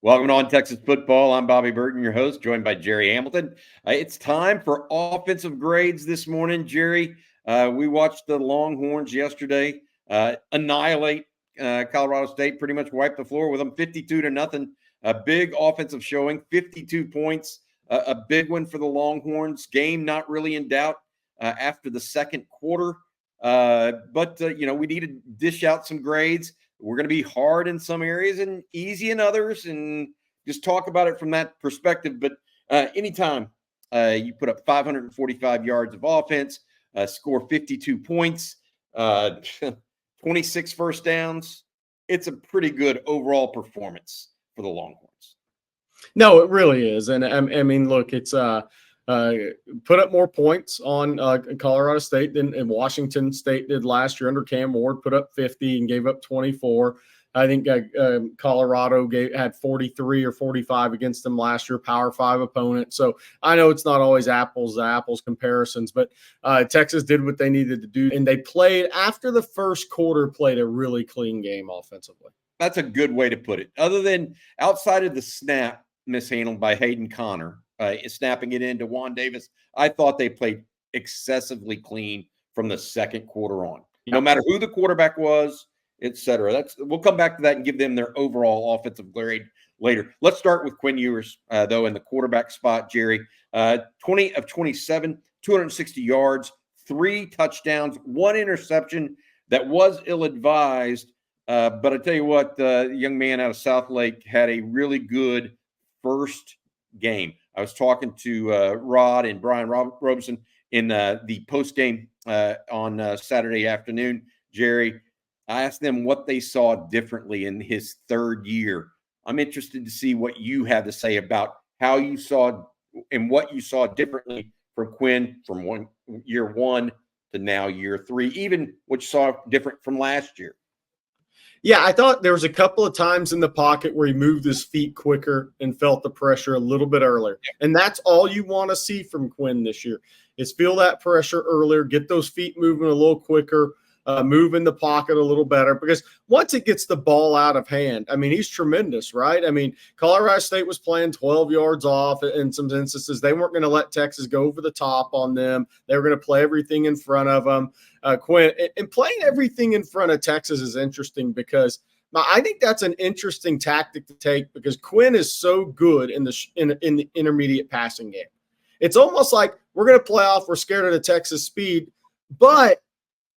Welcome on Texas Football. I'm Bobby Burton, your host, joined by Gerry Hamilton. It's time for offensive grades this morning, Gerry. We watched the Longhorns yesterday annihilate Colorado State, pretty much wipe the floor with them 52-0. A big offensive showing, 52 points, a big one for the Longhorns. Game not really in doubt after the second quarter. But we need to dish out some grades. We're going to be hard in some areas and easy in others, and just talk about it from that perspective. But anytime you put up 545 yards of offense, score 52 points, 26 first downs, it's a pretty good overall performance for the Longhorns. No, it really is. And I mean, look, it's put up more points on Colorado State than Washington State did last year under Cam Ward, put up 50 and gave up 24. I think Colorado had 43 or 45 against them last year, Power 5 opponent. So I know it's not always apples to apples comparisons, but Texas did what they needed to do. And they played, after the first quarter, played a really clean game offensively. That's a good way to put it. Other than outside of the snap mishandled by Hayden Connor, snapping it into Juan Davis, I thought they played excessively clean from the second quarter on. No matter who the quarterback was, etc. We'll come back to that and give them their overall offensive grade later. Let's start with Quinn Ewers, though, in the quarterback spot, Gerry. 20 of 27, 260 yards, 3 touchdowns, 1 interception that was ill-advised. But I tell you what, the young man out of South Lake had a really good first game. I was talking to Rod and Brian Robeson in the post game on Saturday afternoon. Gerry, I asked them what they saw differently in his third year. I'm interested to see what you have to say about how you saw and what you saw differently from Quinn from year one to now year 3, even what you saw different from last year. Yeah, I thought there was a couple of times in the pocket where he moved his feet quicker and felt the pressure a little bit earlier. And that's all you want to see from Quinn this year is feel that pressure earlier, get those feet moving a little quicker, move in the pocket a little better. Because once it gets the ball out of hand, I mean, he's tremendous, right? I mean, Colorado State was playing 12 yards off in some instances. They weren't going to let Texas go over the top on them. They were going to play everything in front of them. Quinn, and playing everything in front of Texas is interesting because I think that's an interesting tactic to take because Quinn is so good in the intermediate passing game. It's almost like we're going to play off. We're scared of the Texas speed, but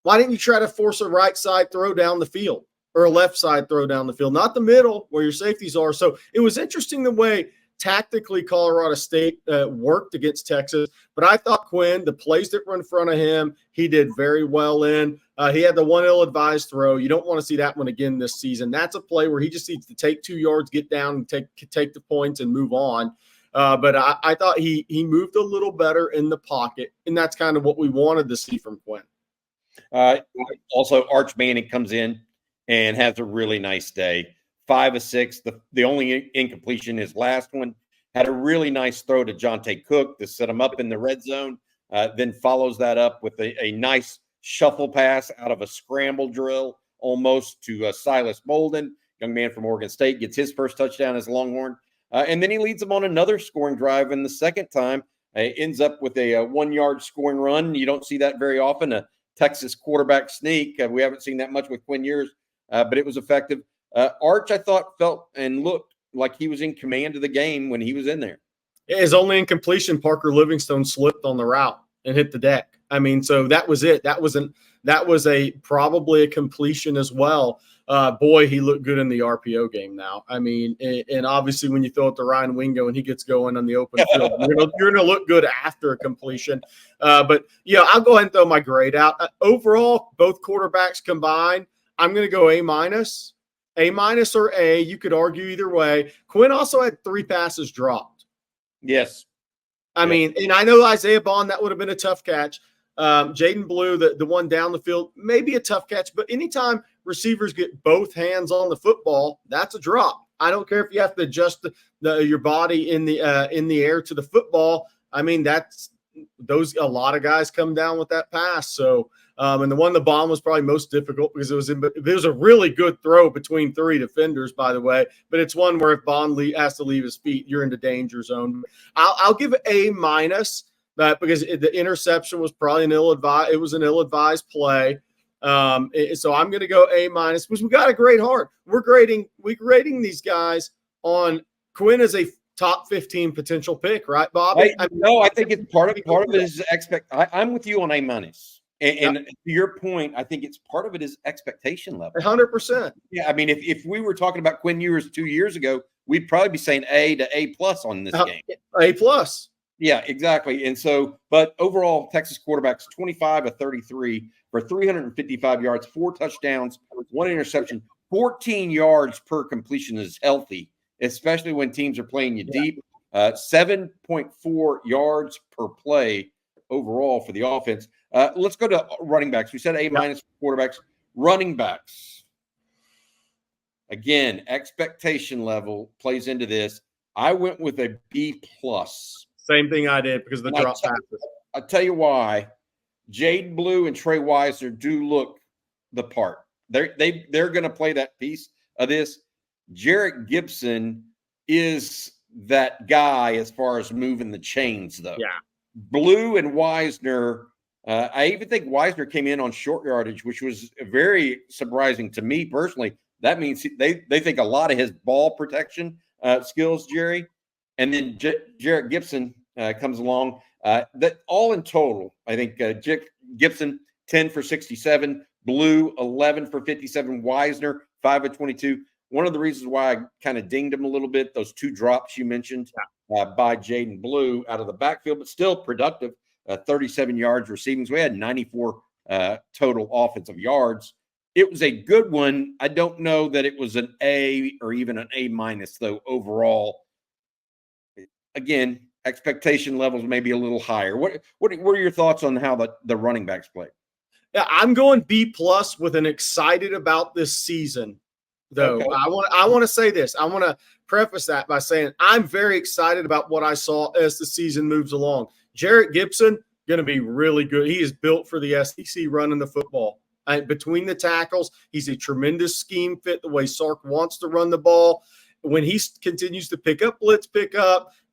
why didn't you try to force a right side throw down the field or a left side throw down the field, not the middle where your safeties are? So it was interesting the way tactically Colorado State worked against Texas, but I thought Quinn, the plays that were in front of him, he did very well in. He had the one ill-advised throw. You don't want to see that one again this season. That's a play where he just needs to take 2 yards, get down, and take the points and move on. But I thought he moved a little better in the pocket, and that's kind of what we wanted to see from Quinn. Also, Arch Manning comes in and has a really nice day. 5 of 6. The only incompletion, his last one, had a really nice throw to Jonte Cook to set him up in the red zone. Then follows that up with a nice shuffle pass out of a scramble drill almost to Silas Bolden, young man from Oregon State, gets his first touchdown as a Longhorn. And then he leads them on another scoring drive. And the second time ends up with a 1-yard scoring run. You don't see that very often, a Texas quarterback sneak. We haven't seen that much with Quinn Ewers, but it was effective. Arch, I thought, felt and looked like he was in command of the game when he was in there. His only incompletion, Parker Livingstone slipped on the route and hit the deck. I mean, so that was it. That was probably a completion as well. Boy, he looked good in the RPO game now. I mean, and obviously when you throw it to Ryan Wingo and he gets going on the open field, you're going to look good after a completion. But, yeah, I'll go ahead and throw my grade out. Overall, both quarterbacks combined, I'm going to go A-. A- or A, you could argue either way. Quinn also had 3 passes dropped. Yes. I mean, and I know Isaiah Bond, that would have been a tough catch. Jaydon Blue, the one down the field, maybe a tough catch. But anytime receivers get both hands on the football, that's a drop. I don't care if you have to adjust your body in the air to the football. I mean, a lot of guys come down with that pass. So And the one in the bottom was probably most difficult because it was a really good throw between 3 defenders, by the way. But it's one where if Bond has to leave his feet, you're in the danger zone. I'll give it A-, because the interception was probably an ill-advised play. So I'm going to go A- because we got a great heart. We're grading these guys on Quinn as a top 15 potential pick, right, Bobby? I think it's part of it is I'm with you on A-. And to your point, I think it's part of it is expectation level. 100%. Yeah, I mean, if we were talking about Quinn Ewers 2 years ago, we'd probably be saying A to A+ on this game. A+. Yeah, exactly. And so, but overall, Texas quarterbacks 25 of 33 for 355 yards, 4 touchdowns, 1 interception, 14 yards per completion is healthy, especially when teams are playing you deep. 7.4 yards per play overall for the offense. Let's go to running backs. We said A- for quarterbacks. Running backs. Again, expectation level plays into this. I went with a B+. Same thing I did because of the drop passes. I'll tell you why. Jaydon Blue and Trey Wisner do look the part. They're going to play that piece of this. Jarrett Gibson is that guy as far as moving the chains, though. Yeah. Blue and Wisner, I even think Wisner came in on short yardage, which was very surprising to me personally. That means they think a lot of his ball protection skills, Jerry. And then Jarrett Gibson comes along. That all in total, I think Gibson 10 for 67, Blue 11 for 57, Wisner 5 of 22. One of the reasons why I kind of dinged him a little bit, those 2 drops you mentioned by Jaydon Blue out of the backfield, but still productive, 37 yards receiving. So we had 94 total offensive yards. It was a good one. I don't know that it was an A or even an A-, though, overall. Again, expectation levels may be a little higher. What are your thoughts on how the running backs play? Yeah, I'm going B+ with an excited about this season, though. Okay. I want to say this. I want to preface that by saying I'm very excited about what I saw as the season moves along. Jarrett Gibson going to be really good. He is built for the SEC running the football. Between the tackles, he's a tremendous scheme fit the way Sark wants to run the ball. When he continues to pick up blitz,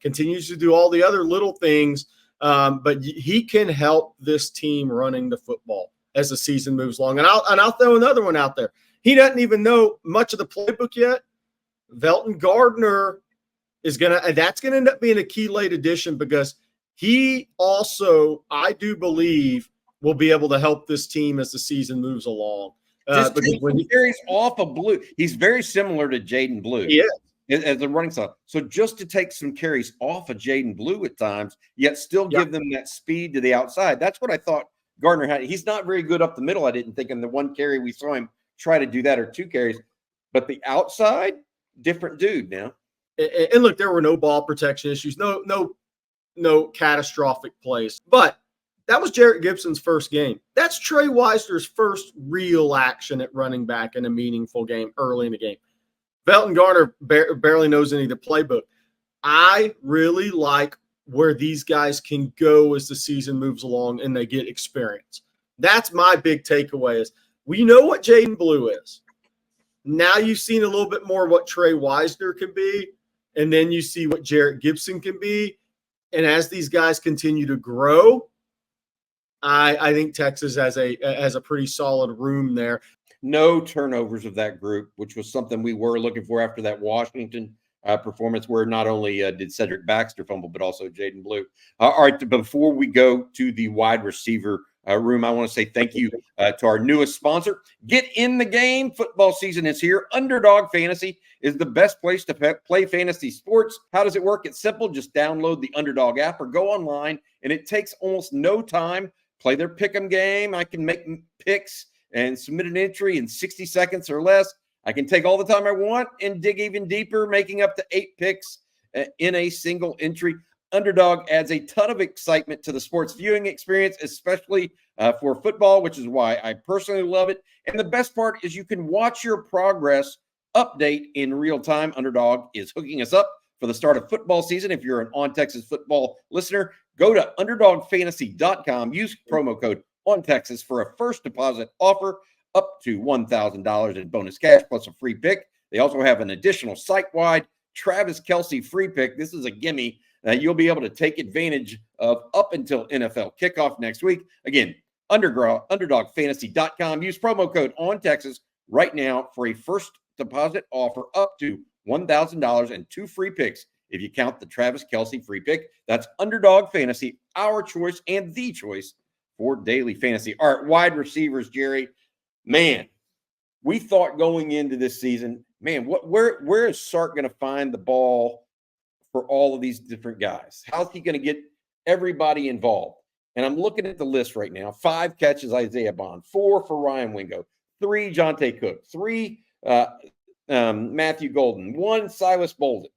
continues to do all the other little things, but he can help this team running the football as the season moves along. And I'll throw another one out there. He doesn't even know much of the playbook yet. Velton Gardner that's going to end up being a key late addition because he also, I do believe, will be able to help this team as the season moves along. Just when he carries off of Blue, he's very similar to Jaydon Blue. Yeah. As a running style. So just to take some carries off of Jaydon Blue at times, yet still give them that speed to the outside. That's what I thought Gardner had. He's not very good up the middle, I didn't think. In the 1 carry we saw him try to do that, or 2 carries. But the outside, different dude now. And look, there were no ball protection issues, no catastrophic plays. But that was Jarrett Gibson's first game. That's Trey Wisner's first real action at running back in a meaningful game early in the game. Velton Gardner barely knows any of the playbook. I really like where these guys can go as the season moves along and they get experience. That's my big takeaway is we know what Jaydon Blue is. Now you've seen a little bit more what Trey Wisner can be, and then you see what Jarrett Gibson can be. And as these guys continue to grow, I think Texas has a pretty solid room there. No turnovers of that group, which was something we were looking for after that Washington performance, where not only did Cedric Baxter fumble, but also Jaydon Blue. All right, before we go to the wide receiver room, I want to say thank you to our newest sponsor. Get in the game. Football season is here. Underdog Fantasy is the best place to play fantasy sports. How does it work? It's simple. Just download the Underdog app or go online, and it takes almost no time. Play their pick'em game. I can make picks and submit an entry in 60 seconds or less. I can take all the time I want and dig even deeper, making up to 8 picks in a single entry. Underdog adds a ton of excitement to the sports viewing experience, especially for football, which is why I personally love it. And the best part is you can watch your progress update in real time. Underdog is hooking us up for the start of football season. If you're an On Texas Football listener, go to underdogfantasy.com, use promo code on Texas for a first deposit offer up to $1,000 in bonus cash plus a free pick. They also have an additional site-wide Travis Kelce free pick. This is a gimme that you'll be able to take advantage of up until NFL kickoff next week. Again, underdogfantasy.com. Use promo code ONTexas right now for a first deposit offer up to $1,000 and 2 free picks if you count the Travis Kelce free pick. That's Underdog Fantasy, our choice and the choice for daily fantasy. All right, wide receivers, Jerry. Man, we thought going into this season, man, where is Sark going to find the ball for all of these different guys? How's he going to get everybody involved? And I'm looking at the list right now. 5 catches, Isaiah Bond. 4 for Ryan Wingo. 3, Jonte Cook. 3, Matthew Golden. 1, Silas Bolden.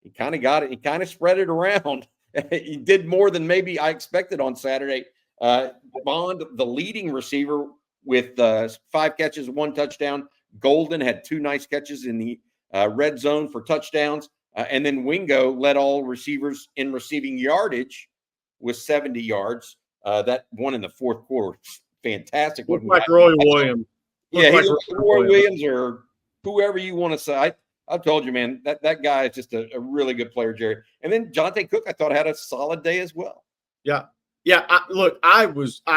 He kind of got it. He kind of spread it around. He did more than maybe I expected on Saturday. Bond, the leading receiver with 5 catches, 1 touchdown. Golden had 2 nice catches in the red zone for touchdowns. And then Wingo led all receivers in receiving yardage with 70 yards. That one in the fourth quarter, fantastic. Looked like Roy Williams. Yeah, he looked like Roy Williams or whoever you want to say. I've told you, man, that guy is just a really good player, Jerry. And then Jonte Cook, I thought, had a solid day as well. Yeah. Yeah, I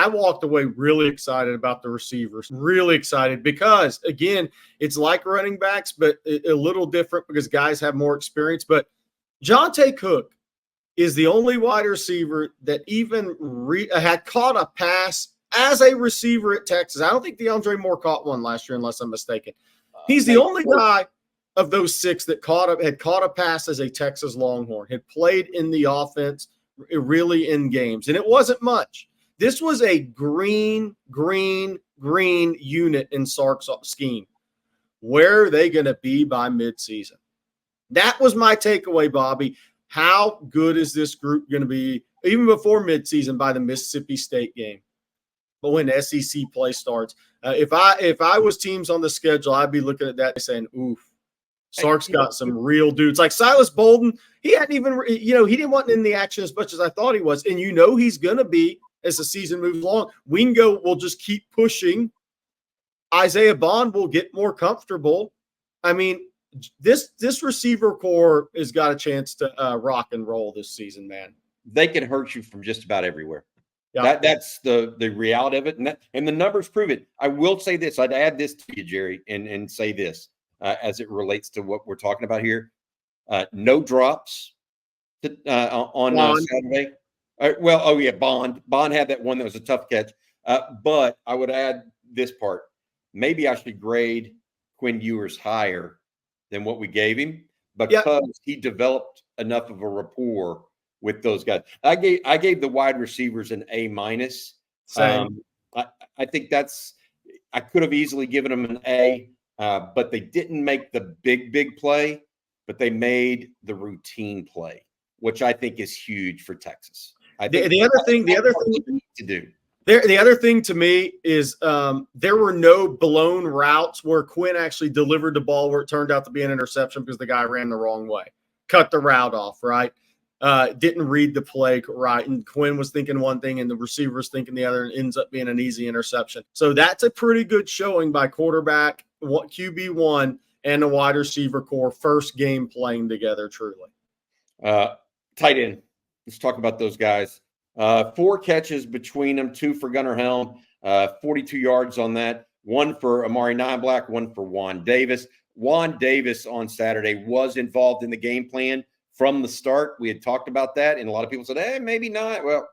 walked away really excited about the receivers, really excited because, again, it's like running backs, but a little different because guys have more experience. But Jonte Cook is the only wide receiver that even had caught a pass as a receiver at Texas. I don't think DeAndre Moore caught one last year, unless I'm mistaken. He's the only guy of those 6 that had caught a pass as a Texas Longhorn, had played in the offense really in games. And it wasn't much. This was a green unit in Sark's scheme. Where are they going to be by midseason? That was my takeaway, Bobby. How good is this group going to be even before midseason by the Mississippi State game? But when SEC play starts, if I was teams on the schedule, I'd be looking at that and saying, oof, Sark's got some real dudes. Like Silas Bolden, he hadn't even, he didn't want in the action as much as I thought he was. And he's going to be as the season moves along. Wingo will just keep pushing. Isaiah Bond will get more comfortable. I mean, this receiver core has got a chance to rock and roll this season, man. They can hurt you from just about everywhere. Yeah. That's the reality of it. And the numbers prove it. I will say this. I'd add this to you, Jerry, and say this. As it relates to what we're talking about here. No drops on Saturday. Bond. Bond had that one that was a tough catch. But I would add this part. Maybe I should grade Quinn Ewers higher than what we gave him because he developed enough of a rapport with those guys. I gave the wide receivers an A-. I think I could have easily given them an A. But they didn't make the big play, but they made the routine play, which I think is huge for Texas. I think the other thing to do. The other thing to me is there were no blown routes where Quinn actually delivered the ball where it turned out to be an interception because the guy ran the wrong way, cut the route off, right? Didn't read the play right, and Quinn was thinking one thing and the receiver was thinking the other, and ends up being an easy interception. So that's a pretty good showing by quarterback, QB1, and the wide receiver core, first game playing together, truly. Tight end. Let's talk about those guys. 4 catches between them, 2 for Gunnar Helm, 42 yards on that. 1 for Amari Niblack, 1 for Juan Davis. Juan Davis on Saturday was involved in the game plan from the start. We had talked about that, and a lot of people said, maybe not. Well,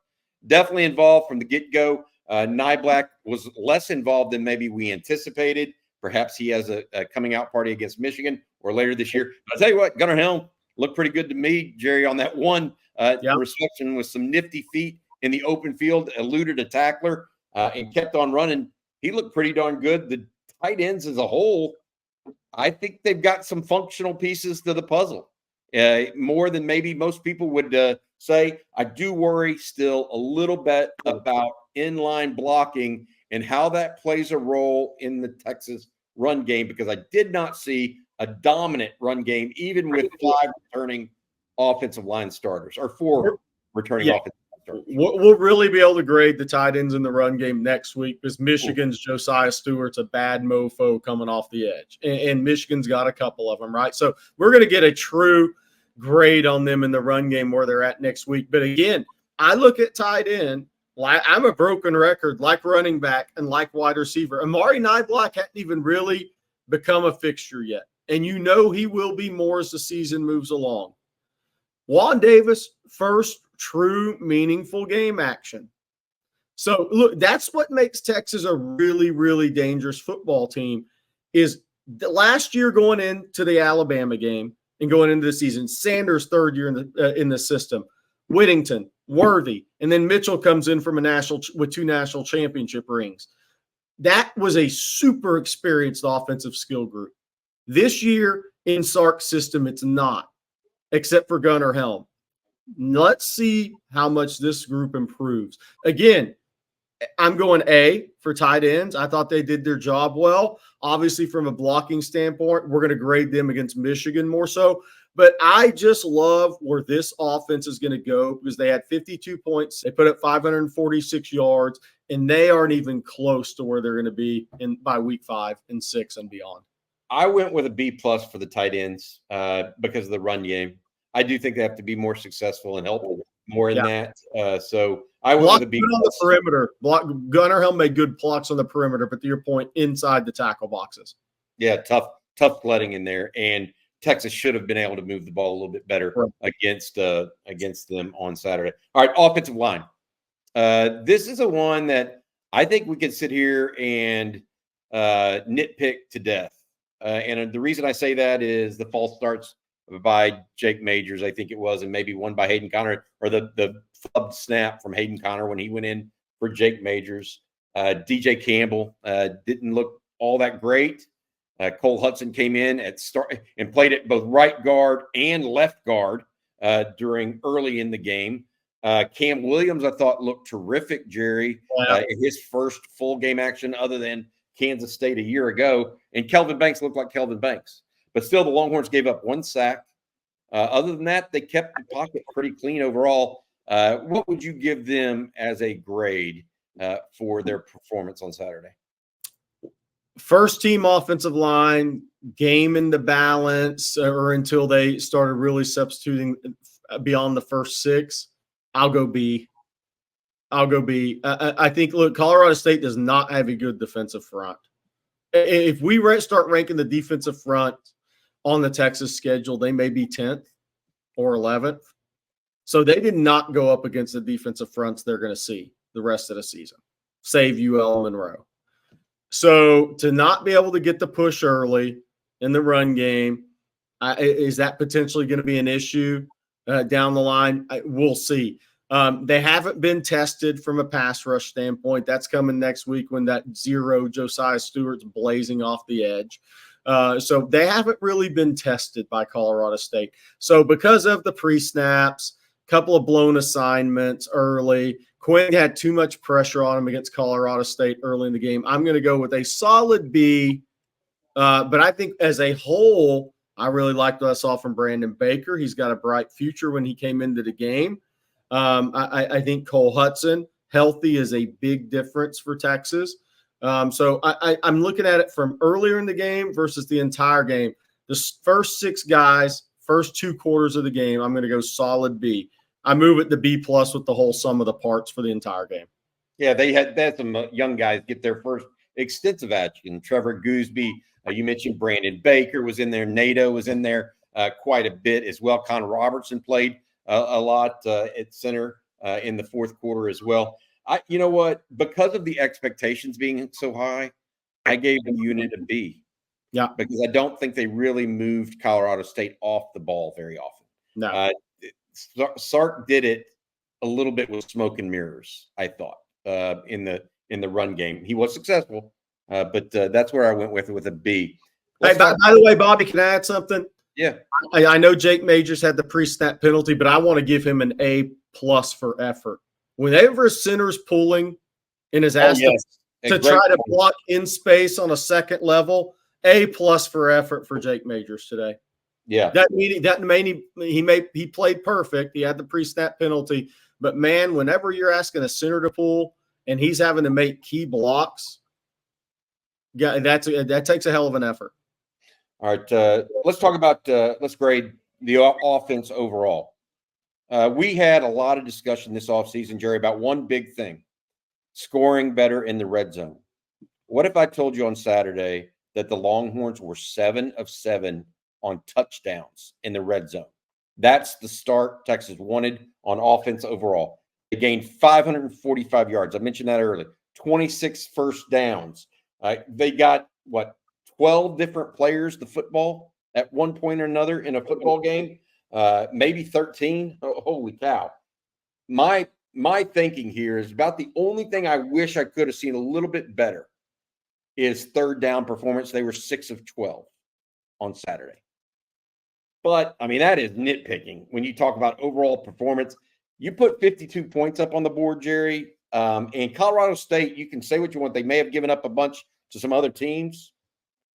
definitely involved from the get-go. Niblack was less involved than maybe we anticipated. Perhaps he has a coming out party against Michigan or later this year. I'll tell you what, Gunnar Helm looked pretty good to me, Jerry, on that one reception with some nifty feet in the open field, eluded a tackler and kept on running. He looked pretty darn good. The tight ends as a whole, I think they've got some functional pieces to the puzzle. More than maybe most people would say. I do worry still a little bit about inline blocking and how that plays a role in the Texas run game, because I did not see a dominant run game, even with 5 returning offensive line starters or 4 returning offensive line start. We'll really be able to grade the tight ends in the run game next week because Michigan's Josiah Stewart's a bad mofo coming off the edge. And Michigan's got a couple of them, right? So we're going to get a true grade on them in the run game where they're at next week. But again, I look at tight end. I'm a broken record, like running back and like wide receiver. Amari Niblack hadn't even really become a fixture yet. And you know he will be more as the season moves along. Juan Davis, first true meaningful game action. So, look, that's what makes Texas a really, really dangerous football team is the last year going into the Alabama game and going into the season, Sanders' third year in the system, Whittington, Worthy, and then Mitchell comes in from with 2 national championship rings. That was a super experienced offensive skill group. This year in Sark's system, it's not, except for Gunnar Helm. Let's see how much this group improves. Again, I'm going A for tight ends. I thought they did their job well. Obviously, from a blocking standpoint, we're going to grade them against Michigan more so. But I just love where this offense is going to go because they had 52 points. They put up 546 yards, and they aren't even close to where they're going to be by week 5 and 6 and beyond. I went with a B+ for the tight ends because of the run game. I do think they have to be more successful and help more in that. So I went with a B+ on the perimeter. Gunnar Helm made good blocks on the perimeter, but to your point, inside the tackle boxes. Yeah, tough sledding in there, and Texas should have been able to move the ball a little bit better against them on Saturday. All right, offensive line. This is a one that I think we could sit here and nitpick to death. And the reason I say that is the false starts by Jake Majors, I think it was, and maybe one by Hayden Conner, or the flubbed snap from Hayden Conner when he went in for Jake Majors. DJ Campbell didn't look all that great. Cole Hudson came in and played at both right guard and left guard during early in the game. Cam Williams, I thought, looked terrific, Jerry, in his first full game action other than Kansas State a year ago. And Kelvin Banks looked like Kelvin Banks. But still, the Longhorns gave up 1 sack. Other than that, they kept the pocket pretty clean overall. What would you give them as a grade for their performance on Saturday? First team offensive line, game in the balance, or until they started really substituting beyond the first 6, I'll go B. I think, look, Colorado State does not have a good defensive front. If we start ranking the defensive front on the Texas schedule, they may be 10th or 11th. So they did not go up against the defensive fronts they're going to see the rest of the season, save UL Monroe. So to not be able to get the push early in the run game, is that potentially going to be an issue down the line? We'll see. They haven't been tested from a pass rush standpoint. That's coming next week when that 0 Josiah Stewart's blazing off the edge. So they haven't really been tested by Colorado State. So because of the pre-snaps, couple of blown assignments early, Quinn had too much pressure on him against Colorado State early in the game. I'm going to go with a solid B. But I think as a whole, I really liked what I saw from Brandon Baker. He's got a bright future when he came into the game. I think Cole Hudson, healthy, is a big difference for Texas. So I'm looking at it from earlier in the game versus the entire game. The first 6 guys, first 2 quarters of the game, I'm going to go solid B. I move it to B+ with the whole sum of the parts for the entire game. Yeah, they had some young guys get their first extensive action. Trevor Gooseby, you mentioned Brandon Baker was in there. Nato was in there quite a bit as well. Connor Robertson played a lot at center in the fourth quarter as well. You know what? Because of the expectations being so high, I gave the unit a B. Yeah. Because I don't think they really moved Colorado State off the ball very often. No. Sark did it a little bit with smoke and mirrors, I thought, in the run game. He was successful, but that's where I went with a B. Hey, by the way, Bobby, can I add something? Yeah. I know Jake Majors had the pre-snap penalty, but I want to give him an A+ for effort. Whenever a center's pulling and is asked to try to block in space on a second level, A+ for effort for Jake Majors today. Yeah. He played perfect. He had the pre-snap penalty, but man, whenever you're asking a center to pull and he's having to make key blocks, yeah, that takes a hell of an effort. All right, let's talk about let's grade the offense overall. We had a lot of discussion this offseason, Jerry, about one big thing: scoring better in the red zone. What if I told you on Saturday that the Longhorns were 7 of 7 on touchdowns in the red zone? That's the start Texas wanted on offense overall. They gained 545 yards. I mentioned that earlier. 26 first downs. They got, 12 different players to football at one point or another in a football game? Maybe 13. Oh, holy cow. My thinking here is about the only thing I wish I could have seen a little bit better is third down performance. They were 6 of 12 on Saturday. But, I mean, that is nitpicking. When you talk about overall performance, you put 52 points up on the board, Jerry. And Colorado State, you can say what you want. They may have given up a bunch to some other teams.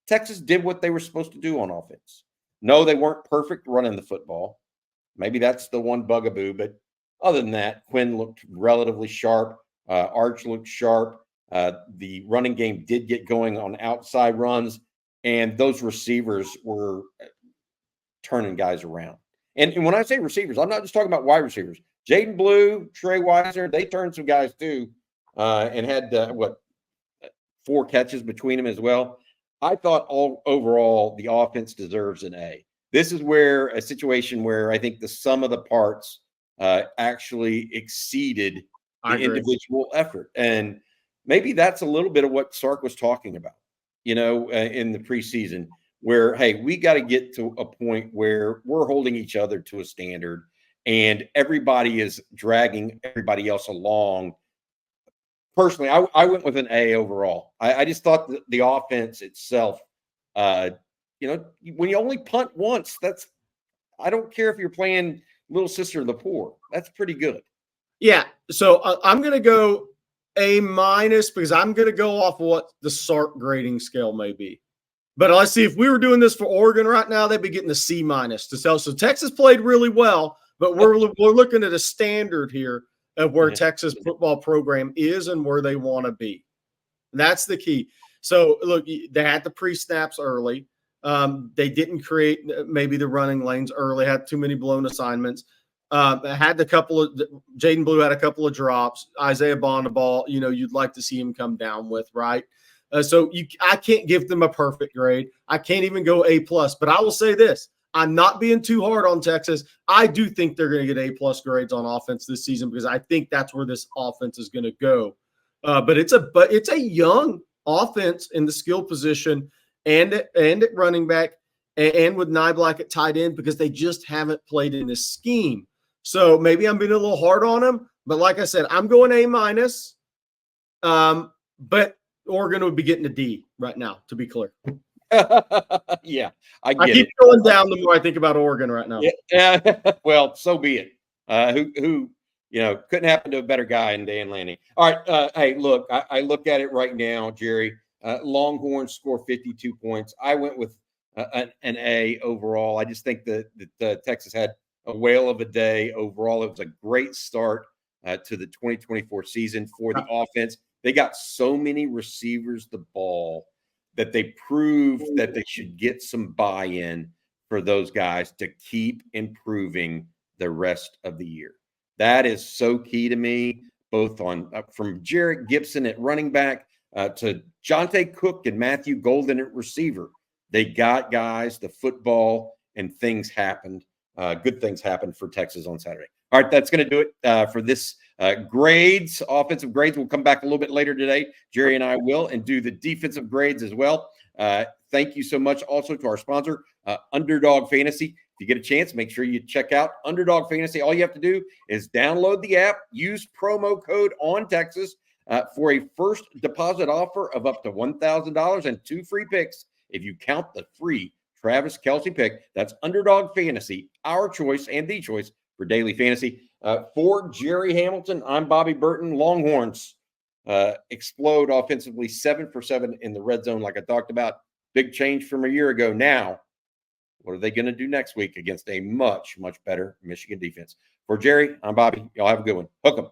Texas did what they were supposed to do on offense. No, they weren't perfect running the football. Maybe that's the one bugaboo. But other than that, Quinn looked relatively sharp. Arch looked sharp. The running game did get going on outside runs. And those receivers were turning guys around. And when I say receivers, I'm not just talking about wide receivers. Jaydon Blue, Trey Weiser, they turned some guys too, and had 4 catches between them as well. I thought overall the offense deserves an A. This is where a situation where I think the sum of the parts actually exceeded the individual effort, and maybe that's a little bit of what Sark was talking about, in the preseason. Where, hey, we got to get to a point where we're holding each other to a standard and everybody is dragging everybody else along. Personally, I went with an A overall. I just thought the offense itself, when you only punt once, I don't care if you're playing Little Sister of the Poor. That's pretty good. Yeah. So I'm going to go A- because I'm going to go off of what the Sark grading scale may be. But let's see, if we were doing this for Oregon right now, they'd be getting a C- to sell. So Texas played really well, but we're looking at a standard here of where Texas football program is and where they want to be. That's the key. So look, they had the pre-snaps early. They didn't create maybe the running lanes early, had too many blown assignments. Had Jaydon Blue had a couple of drops. Isaiah Bondaball, you'd like to see him come down with, right? So I can't give them a perfect grade. I can't even go A+, but I will say this. I'm not being too hard on Texas. I do think they're going to get A+ grades on offense this season because I think that's where this offense is going to go. But it's a young offense in the skill position and at running back and with Niblack at tight end because they just haven't played in this scheme. So maybe I'm being a little hard on them, but like I said, I'm going A-. But Oregon would be getting a D right now, to be clear. Yeah, I keep going down the more I think about Oregon right now. Yeah, well, so be it. Who couldn't happen to a better guy than Dan Lanning. All right, hey, look, I look at it right now, Jerry. Longhorns score 52 points. I went with an A overall. I just think that Texas had a whale of a day overall. It was a great start to the 2024 season for the offense. They got so many receivers the ball that they proved that they should get some buy-in for those guys to keep improving the rest of the year. That is so key to me, both on from Jarrett Gibson at running back to Jonte Cook and Matthew Golden at receiver. They got guys, the football, and things happened. Good things happened for Texas on Saturday. All right, that's going to do it for this grades. Offensive grades will come back a little bit later today. Jerry and I will, and do the defensive grades as well. Thank you so much also to our sponsor, Underdog Fantasy. If you get a chance, make sure you check out Underdog Fantasy. All you have to do is download the app, use promo code ONTexas for a first deposit offer of up to $1,000 and 2 free picks if you count the free Travis Kelce pick. That's Underdog Fantasy, our choice and the choice for daily fantasy. For Gerry Hamilton, I'm Bobby Burton. Longhorns explode offensively, 7 for 7 in the red zone, like I talked about. Big change from a year ago. Now, What are they going to do next week against a much, much better Michigan defense? For Jerry, I'm Bobby. Y'all have a good one. Hook 'em.